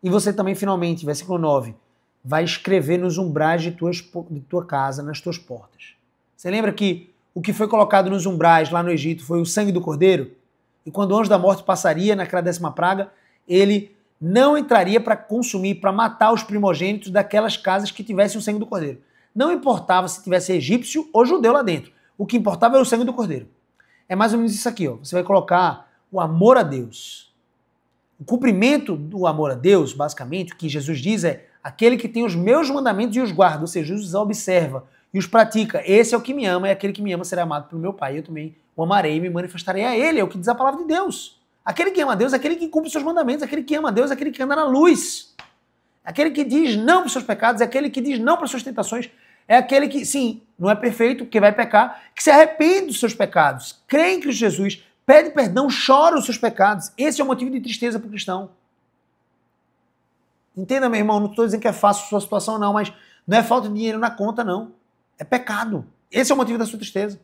Speaker 1: E você também, finalmente, versículo 9, vai escrever nos umbrais de tua casa, nas tuas portas. Você lembra que o que foi colocado nos umbrais lá no Egito foi o sangue do cordeiro? E quando o anjo da morte passaria naquela 10ª praga, ele não entraria para consumir, para matar os primogênitos daquelas casas que tivessem o sangue do cordeiro. Não importava se tivesse egípcio ou judeu lá dentro. O que importava era o sangue do cordeiro. É mais ou menos isso aqui, ó. Você vai colocar o amor a Deus. O cumprimento do amor a Deus, basicamente, o que Jesus diz é aquele que tem os meus mandamentos e os guarda, ou seja, os observa e os pratica. Esse é o que me ama, e aquele que me ama será amado pelo meu Pai. Eu também o amarei e me manifestarei a ele. É o que diz a palavra de Deus. Aquele que ama a Deus é aquele que cumpre os seus mandamentos. Aquele que ama a Deus é aquele que anda na luz. Aquele que diz não para os seus pecados, é aquele que diz não para as suas tentações, é aquele que, sim, não é perfeito, porque vai pecar, que se arrepende dos seus pecados, crê em Cristo Jesus, pede perdão, chora os seus pecados. Esse é o motivo de tristeza para o cristão. Entenda, meu irmão, não estou dizendo que é fácil a sua situação, não, mas não é falta de dinheiro na conta, não. É pecado. Esse é o motivo da sua tristeza.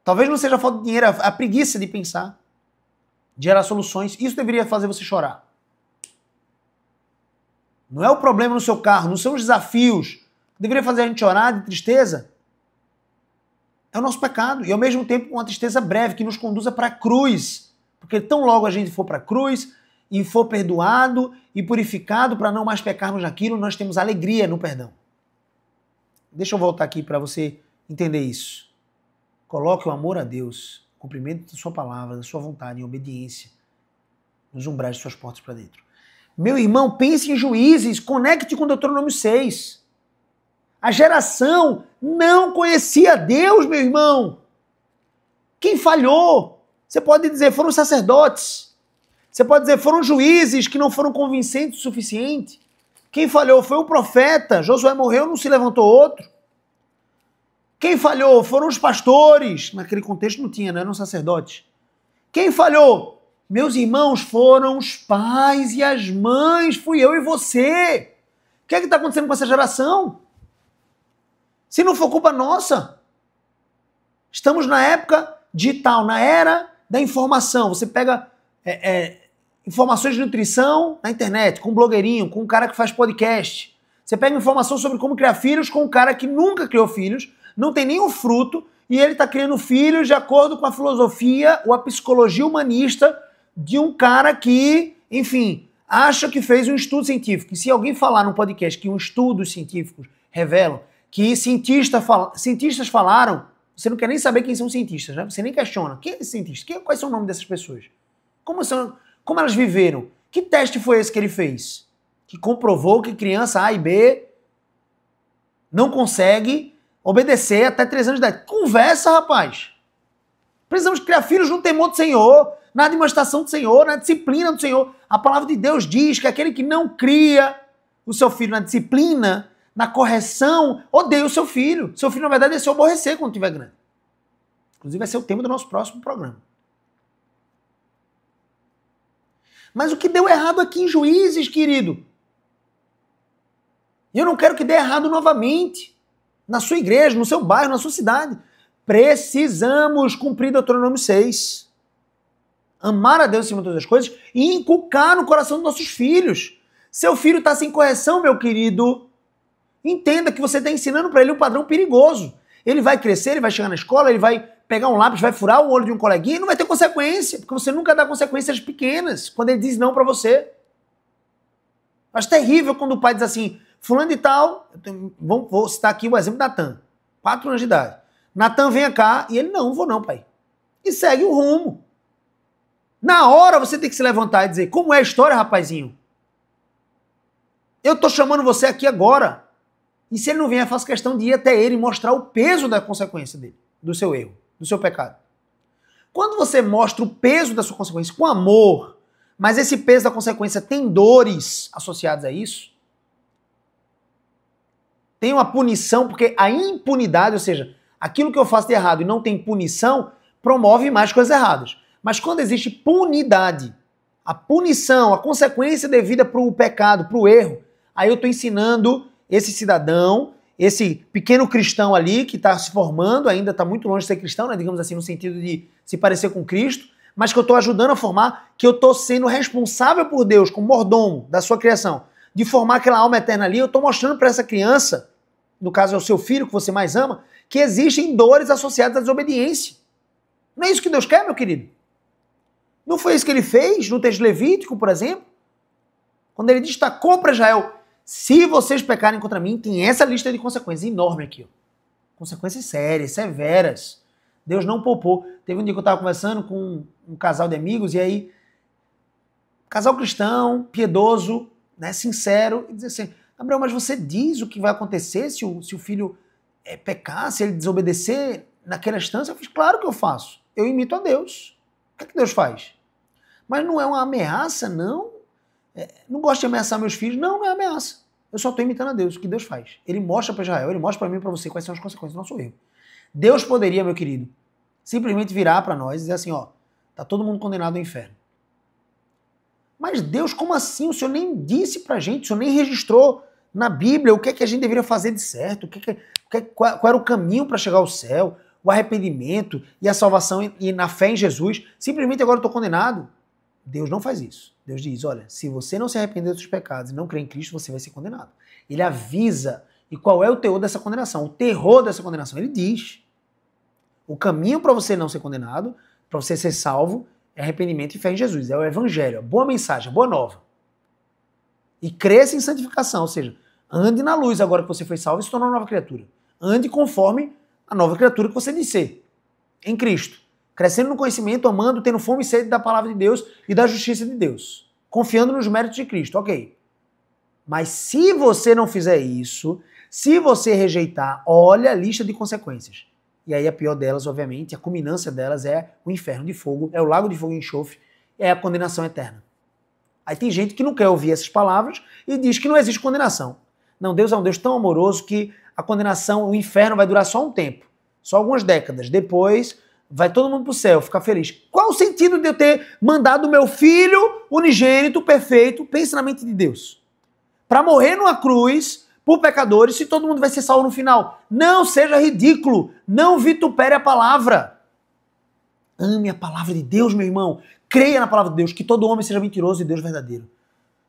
Speaker 1: Talvez não seja a falta de dinheiro, a preguiça de pensar, de gerar soluções. Isso deveria fazer você chorar. Não é o problema no seu carro, não são os desafios que deveria fazer a gente chorar de tristeza. É o nosso pecado. E ao mesmo tempo uma tristeza breve que nos conduza para a cruz. Porque tão logo a gente for para a cruz e for perdoado e purificado para não mais pecarmos naquilo, nós temos alegria no perdão. Deixa eu voltar aqui para você entender isso. Coloque o amor a Deus, o cumprimento da sua palavra, da sua vontade, em obediência, nos umbrais de suas portas para dentro. Meu irmão, pense em Juízes, conecte com Deuteronômio 6. A geração não conhecia Deus, meu irmão. Quem falhou? Você pode dizer, foram os sacerdotes. Você pode dizer, foram juízes que não foram convincentes o suficiente. Quem falhou foi o profeta. Josué morreu, não se levantou outro. Quem falhou foram os pastores. Naquele contexto não tinha, não eram sacerdotes. Quem falhou? Meus irmãos, foram os pais e as mães. Fui eu e você. O que é que está acontecendo com essa geração? Se não for culpa nossa. Estamos na época digital, na era da informação. Você pega informações de nutrição na internet, com um blogueirinho, com um cara que faz podcast. Você pega informação sobre como criar filhos com um cara que nunca criou filhos, não tem nenhum fruto, e ele está criando filhos de acordo com a filosofia ou a psicologia humanista de um cara que, enfim, acha que fez um estudo científico. E se alguém falar no podcast que estudos científicos revelam que cientistas falaram, você não quer nem saber quem são os cientistas, né? Você nem questiona. Quem é esse cientista? Quais são o nome dessas pessoas? Como elas viveram? Que teste foi esse que ele fez? Que comprovou que criança A e B não consegue obedecer até 3 anos de idade. Conversa, rapaz. Precisamos criar filhos no temor do Senhor, na demonstração do Senhor, na disciplina do Senhor. A palavra de Deus diz que aquele que não cria o seu filho na disciplina, na correção, odeia o seu filho. Seu filho, na verdade, vai se aborrecer quando estiver grande. Inclusive, vai ser o tema do nosso próximo programa. Mas o que deu errado aqui em Juízes, querido? E eu não quero que dê errado novamente. Na sua igreja, no seu bairro, na sua cidade. Precisamos cumprir Deuteronômio 6. Amar a Deus acima de todas as coisas e inculcar no coração dos nossos filhos. Seu filho está sem correção, meu querido. Entenda que você está ensinando para ele um padrão perigoso. Ele vai crescer, ele vai chegar na escola, ele vai pegar um lápis, vai furar o olho de um coleguinha e não vai ter consequência, porque você nunca dá consequências pequenas quando ele diz não para você. Acho terrível quando o pai diz assim, fulano de tal, vou citar aqui o exemplo da Natan, 4 anos de idade. Natan, venha cá, e ele, não vou não, pai. E segue o rumo. Na hora você tem que se levantar e dizer, como é a história, rapazinho? Eu tô chamando você aqui agora. E se ele não vier, eu faço questão de ir até ele e mostrar o peso da consequência dele, do seu erro, do seu pecado. Quando você mostra o peso da sua consequência com amor, mas esse peso da consequência tem dores associadas a isso, tem uma punição, porque a impunidade, ou seja, aquilo que eu faço de errado e não tem punição, promove mais coisas erradas. Mas quando existe punidade, a punição, a consequência devida para o pecado, para o erro, aí eu estou ensinando esse cidadão, esse pequeno cristão ali que está se formando, ainda está muito longe de ser cristão, né, digamos assim, no sentido de se parecer com Cristo, mas que eu estou ajudando a formar, que eu estou sendo responsável por Deus, como mordomo da sua criação, de formar aquela alma eterna ali, eu estou mostrando para essa criança, no caso é o seu filho que você mais ama, que existem dores associadas à desobediência. Não é isso que Deus quer, meu querido? Não foi isso que ele fez no texto levítico, por exemplo? Quando ele destacou para Israel, se vocês pecarem contra mim, tem essa lista de consequências enorme aqui. Ó. Consequências sérias, severas. Deus não poupou. Teve um dia que eu estava conversando com um casal de amigos, e aí, casal cristão, piedoso, né, sincero, e diz assim, Gabriel, mas você diz o que vai acontecer se o filho pecar, se ele desobedecer naquela instância? Eu fiz, claro que eu faço. Eu imito a Deus. O que Deus faz? Mas não é uma ameaça, não. Não gosto de ameaçar meus filhos. Não, não é ameaça. Eu só estou imitando a Deus. O que Deus faz? Ele mostra para Israel, ele mostra para mim e para você quais são as consequências do nosso erro. Deus poderia, meu querido, simplesmente virar para nós e dizer assim, ó, tá todo mundo condenado ao inferno. Mas Deus, como assim? O Senhor nem disse pra gente, o Senhor nem registrou na Bíblia o que é que a gente deveria fazer de certo, qual era o caminho para chegar ao céu, o arrependimento e a salvação e na fé em Jesus. Simplesmente agora eu estou condenado. Deus não faz isso. Deus diz, olha, se você não se arrepender dos seus pecados e não crer em Cristo, você vai ser condenado. Ele avisa. E qual é o teor dessa condenação? O terror dessa condenação. Ele diz. O caminho para você não ser condenado, para você ser salvo, é arrependimento e fé em Jesus. É o evangelho, a boa mensagem, a boa nova. E cresça em santificação, ou seja, ande na luz agora que você foi salvo e se tornou uma nova criatura. Ande conforme a nova criatura que você disse ser, em Cristo. Crescendo no conhecimento, amando, tendo fome e sede da palavra de Deus e da justiça de Deus. Confiando nos méritos de Cristo, ok. Mas se você não fizer isso, se você rejeitar, olha a lista de consequências. E aí a pior delas, obviamente, a culminância delas é o inferno de fogo, é o lago de fogo e enxofre, é a condenação eterna. Aí tem gente que não quer ouvir essas palavras e diz que não existe condenação. Não, Deus é um Deus tão amoroso que a condenação, o inferno vai durar só um tempo, só algumas décadas. Depois vai todo mundo pro céu, ficar feliz. Qual o sentido de eu ter mandado o meu filho unigênito, perfeito, pense na mente de Deus, para morrer numa cruz por pecadores se todo mundo vai ser salvo no final? Não seja ridículo, não vitupere a palavra. Ame a palavra de Deus, meu irmão. Creia na palavra de Deus, que todo homem seja mentiroso e Deus verdadeiro.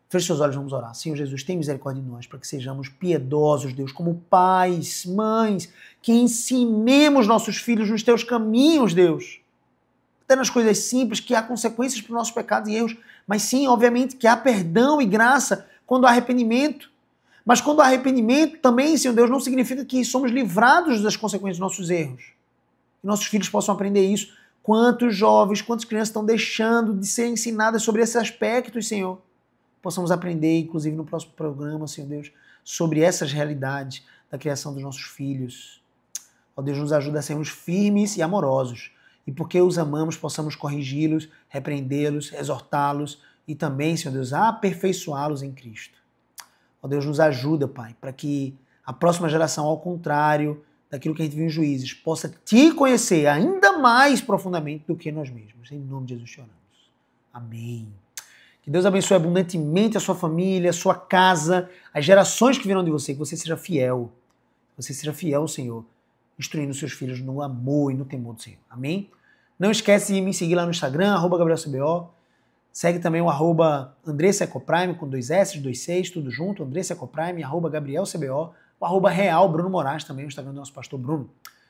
Speaker 1: Feche seus olhos, vamos orar. Senhor Jesus, tem misericórdia de nós, para que sejamos piedosos, Deus, como pais, mães, que ensinemos nossos filhos nos teus caminhos, Deus. até nas coisas simples, que há consequências para os nossos pecados e erros, mas sim, obviamente, que há perdão e graça quando há arrependimento. Mas quando há arrependimento também, Senhor Deus, não significa que somos livrados das consequências dos nossos erros. Que nossos filhos possam aprender isso. Quantos jovens, quantas crianças estão deixando de ser ensinadas sobre esses aspectos, Senhor? Possamos aprender, inclusive no próximo programa, Senhor Deus, sobre essas realidades da criação dos nossos filhos. Ó Deus, nos ajuda a sermos firmes e amorosos. E porque os amamos, possamos corrigi-los, repreendê-los, exortá-los e também, Senhor Deus, aperfeiçoá-los em Cristo. Ó Deus, nos ajuda, Pai, para que a próxima geração, ao contrário daquilo que a gente viu em Juízes, possa te conhecer ainda mais profundamente do que nós mesmos. Em nome de Jesus te oramos. Amém. Que Deus abençoe abundantemente a sua família, a sua casa, as gerações que virão de você, que você seja fiel. Que você seja fiel ao Senhor, instruindo seus filhos no amor e no temor do Senhor. Amém? Não esquece de me seguir lá no Instagram, @GabrielCBO. Segue também o @AndressaEcoprime, com 2 S, 2 Cs, tudo junto, AndressaEcoprime, @GabrielCBO, o @Real Bruno Moraes também, o Instagram do nosso pastor Bruno.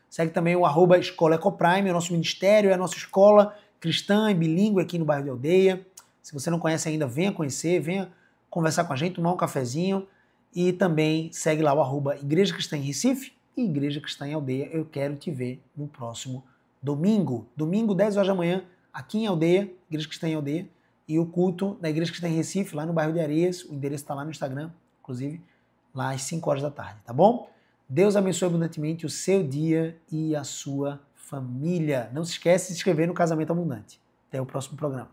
Speaker 1: Segue também o @Escola Ecoprime, o nosso ministério, é a nossa escola cristã e bilíngue aqui no bairro de Aldeia. Se você não conhece ainda, venha conhecer, venha conversar com a gente, tomar um cafezinho. E também segue lá o @Igreja Cristã em Recife e Igreja Cristã em Aldeia. Eu quero te ver no próximo domingo. Domingo, 10 horas da manhã, aqui em Aldeia, Igreja Cristã em Aldeia. E o culto da Igreja Cristã em Recife, lá no bairro de Areias. O endereço está lá no Instagram, inclusive, lá às 5 horas da tarde, tá bom? Deus abençoe abundantemente o seu dia e a sua família. Não se esquece de se inscrever no Casamento Abundante. Até o próximo programa.